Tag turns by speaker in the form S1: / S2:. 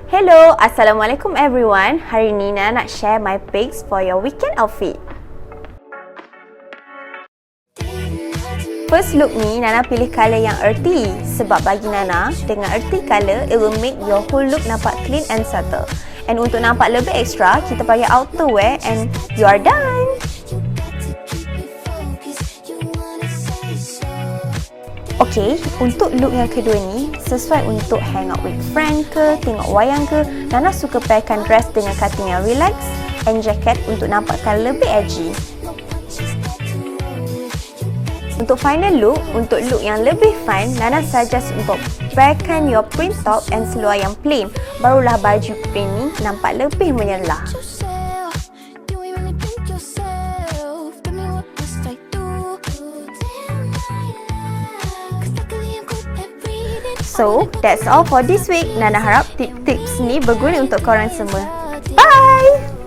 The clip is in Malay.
S1: Hello, Assalamualaikum everyone. Hari ni Nana nak share my picks for your weekend outfit. First look ni, Nana pilih colour yang earthy. Sebab bagi Nana, dengan earthy colour, it will make your whole look nampak clean and subtle. And untuk nampak lebih extra, kita pakai outerwear and you are done! Okay, untuk look yang kedua ni, sesuai untuk hang out with friend ke, tengok wayang ke, Nana suka pairkan dress dengan cutting yang relax and jacket untuk nampakkan lebih edgy. Untuk final look, untuk look yang lebih fun, Nana suggest untuk pairkan your print top and seluar yang plain. Barulah baju print ni nampak lebih menyerlah. So, that's all for this week. Nana harap tips-tips ni berguna untuk korang semua. Bye!